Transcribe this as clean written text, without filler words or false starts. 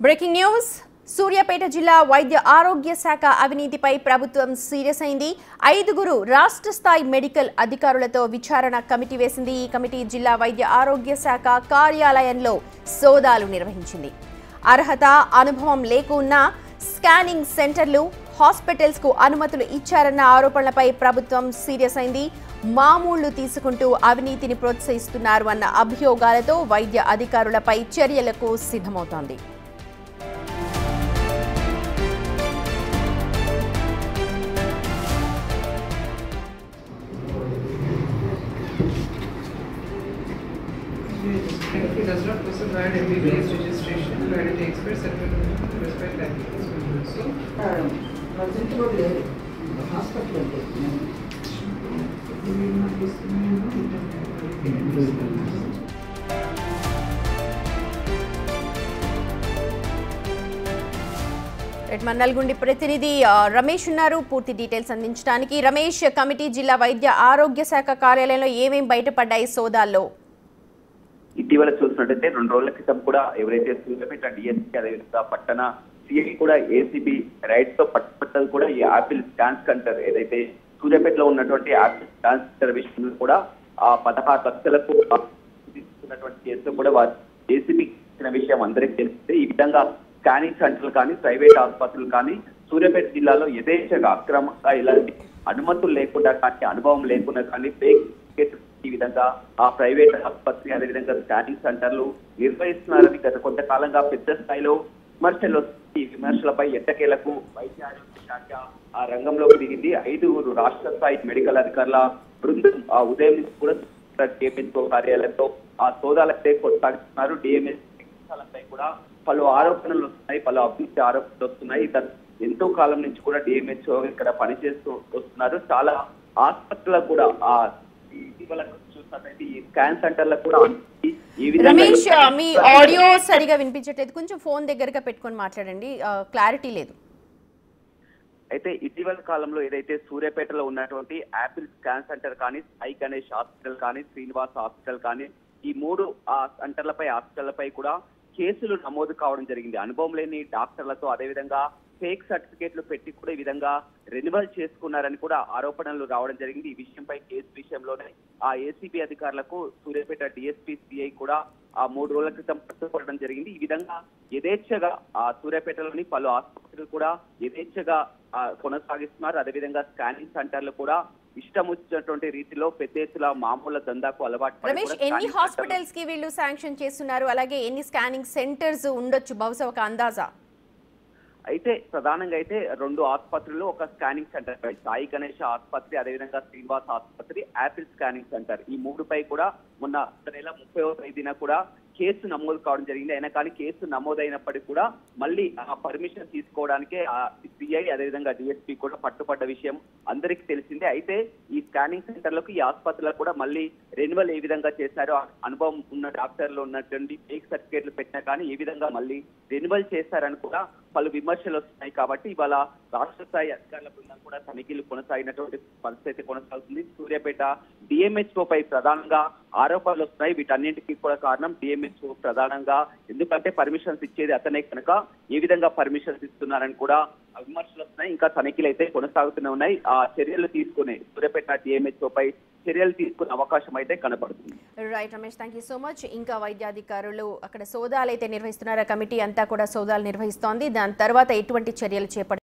Breaking news Suryapet జిల్లా వైద్య ఆరోగ్య శాఖ అవినీతిపై ప్రభుత్వం సీరియస్ అయింది. 5గురు రాష్ట్ర స్థాయి మెడికల్ అధికారులతో విచారణ కమిటీ వేసింది. ఈ కమిటీ జిల్లా వైద్య ఆరోగ్య శాఖ కార్యాలయంలో సోదాలు నిర్వహించింది. అర్హత అనుభవం లేకున్నా స్కానింగ్ సెంటర్లు హాస్పిటల్స్ కు అనుమతులు ఇచ్చారన్న ఆరోపణలపై ప్రభుత్వం సీరియస్ అయింది. మామూళ్లు తీసుకుంటూ అవినీతిని ప్రోత్సహిస్తున్నారు అన్న అభియోగాలతో వైద్య అధికారులపై చర్యలకు సిద్ధమవుతోంది. He does not possess valid MBBS registration, valid expert certificate to respect applicants. So, present కూడా హాస్పిటల్ నల్గొండ ప్రతినిధి రమేష్ ఉన్నారు పూర్తి డీటెయిల్స్ అందించడానికి. రమేష్, కమిటీ జిల్లా వైద్య ఆరోగ్య శాఖ కార్యాలయంలో ఏమేం బయటపడ్డాయి సోదాల్లో? ఇటీవల చూసినట్టయితే 2 రోజుల క్రితం కూడా ఎవరైతే సూర్యాపేట డిఎస్పీ అదేవిధంగా పట్టణ సిఐ కూడా ఏసీబీ రైట్స్ తో పట్టుబట్టలు కూడా ఈ యాపిల్ స్కాన్ సెంటర్ ఏదైతే సూర్యాపేటలో ఉన్నటువంటి యాపిల్ స్కాన్ సెంటర్ విషయంలో కూడా ఆ 16 లక్షలకు తీసుకున్నటువంటి కేసులో కూడా వారు ఏసీబీ ఇచ్చిన విషయం అందరికీ తెలిసిందే. ఈ విధంగా స్కానింగ్ సెంటర్లు కానీ ప్రైవేట్ ఆసుపత్రులు కానీ సూర్యాపేట జిల్లాలో యథేచ్ఛగా అక్రమంగా ఇలాంటి అనుమతులు లేకుండా కానీ అనుభవం లేకుండా కానీ ఫేక్ ఈ విధంగా ఆ ప్రైవేట్ ఆసుపత్రి అదేవిధంగా స్కానింగ్ సెంటర్లు నిర్వహిస్తున్నారని గత కొంతకాలంగా పెద్ద స్థాయిలో విమర్శలు ఈ విమర్శలపై ఎట్టకేలకు వైద్య ఆరోగ్య శాఖ ఆ రంగంలోకి దిగింది. 5గురు రాష్ట్ర స్థాయి మెడికల్ అధికారుల బృందం ఆ ఉదయం నుంచి కూడా డిఎంహెచ్ఓ కార్యాలయంలో ఆ సోదాలైతే కొనసాగిస్తున్నారు. డిఎంహెచ్ఓలపై కూడా పలు ఆరోపణలు వస్తున్నాయి, పలు అభివృద్ధి ఆరోపణలు వస్తున్నాయి. ఎంతో కాలం నుంచి కూడా డిఎంహెచ్ఓ ఇక్కడ పనిచేస్తూ వస్తున్నారు. చాలా ఆసుపత్రులకు కూడా ఆ చూసినట్లయితే ఈ స్కాన్ సెంటర్లకు కూడా రమేష్, మీ ఆడియో సరిగా వినిపించట్లేదు, కొంచెం ఫోన్ దగ్గరగా పెట్టుకొని మాట్లాడండి, క్లారిటీ లేదు. అయితే ఇటీవల కాలంలో ఏదైతే సూర్యాపేటలో ఉన్నటువంటి యాపిల్ స్కాన్ సెంటర్ కానీ సాయి గణేష్ హాస్పిటల్ కానీ శ్రీనివాస్ హాస్పిటల్ కానీ ఈ 3 హాస్పిటళ్లపై కూడా కేసులు నమోదు కావడం జరిగింది. అనుభవం లేని డాక్టర్లతో అదేవిధంగా ఫేక్ సర్టిఫికేట్లు పెట్టి కూడా ఈ విధంగా రెన్యువల్ చేసుకున్నారని కూడా ఆరోపణలు రావడం జరిగింది. ఈ విషయంపై కేసు విషయంలోనే ఆ ఏసీబీ అధికారులకు సూర్యాపేట డిఎస్పీ సిఐ కూడా ఆ 3 రోజుల క్రితం పట్టుకోవడం జరిగింది. ఈ విధంగా యథేచ్ఛగా ఆ సూర్యాపేటలోని పలు ఆసుపత్రులు కూడా యథేచ్ఛగా కొనసాగిస్తున్నారు. అదేవిధంగా స్కానింగ్ సెంటర్లు కూడా ఇష్టం వచ్చినటువంటి రీతిలో పెద్ద ఎత్తున మామూలు దందాకు అలవాటు. రమేష్, ఎన్ని హాస్పిటల్స్ కి వీళ్ళు శాంక్షన్ చేస్తున్నారు, అలాగే ఎన్ని స్కానింగ్ సెంటర్స్ ఉండొచ్చు బహుశా ఒక అందాజా? అయితే ప్రధానంగా అయితే 2 ఆసుపత్రులు, ఒక స్కానింగ్ సెంటర్ పై సాయి గణేష్ ఆసుపత్రి అదేవిధంగా శ్రీనివాస్ ఆసుపత్రి యాపిల్ స్కానింగ్ సెంటర్ ఈ 3 పై కూడా మొన్న నెల 30వ తేదీన కూడా కేసు నమోదు కావడం జరిగింది. అయినా కానీ కేసు నమోదైనప్పటికీ కూడా మళ్ళీ ఆ పర్మిషన్ తీసుకోవడానికి ఆ సిఐ అదేవిధంగా డిఎస్పీ కూడా పట్టుబడ్డ విషయం అందరికీ తెలిసిందే. అయితే ఈ స్కానింగ్ సెంటర్లకు ఈ ఆసుపత్రులకు కూడా మళ్ళీ రెన్యువల్ ఏ విధంగా చేశారో అనుభవం ఉన్న డాక్టర్లు ఉన్నటువంటి ఫేక్ సర్టిఫికేట్లు పెట్టినా కానీ ఏ విధంగా మళ్ళీ రెన్యువల్ చేశారని కూడా పలు విమర్శలు వస్తున్నాయి. కాబట్టి ఇవాళ రాష్ట్ర స్థాయి అధికారుల బృందం కూడా తనిఖీలు కొనసాగినటువంటి పరిస్థితి కొనసాగుతుంది. సూర్యాపేట డిఎంహెచ్ఓ పై ప్రధానంగా ఆరోపణలు వస్తున్నాయి. వీటన్నింటికీ కూడా కారణం డిఎంహెచ్ఓ ప్రధానంగా, ఎందుకంటే పర్మిషన్స్ ఇచ్చేది అతనే కనుక ఏ విధంగా పర్మిషన్స్ ఇస్తున్నారని కూడా విమర్శలు వస్తున్నాయి. ఇంకా తనిఖీలు అయితే కొనసాగుతూనే ఉన్నాయి. ఆ చర్యలు తీసుకునే సూర్యాపేట డిఎంహెచ్ఓ పై చర్యలు తీసుకునే అవకాశం అయితే కనబడుతుంది. Right Ramesh, thank you so much. ఇంకా వైద్యాధికారులు అక్కడ సోదాలు అయితే నిర్వహిస్తున్నారు, కమిటీ అంతా కూడా సోదాలు నిర్వహిస్తోంది. దాని తర్వాత ఎటువంటి చర్యలు చేపట్టారు?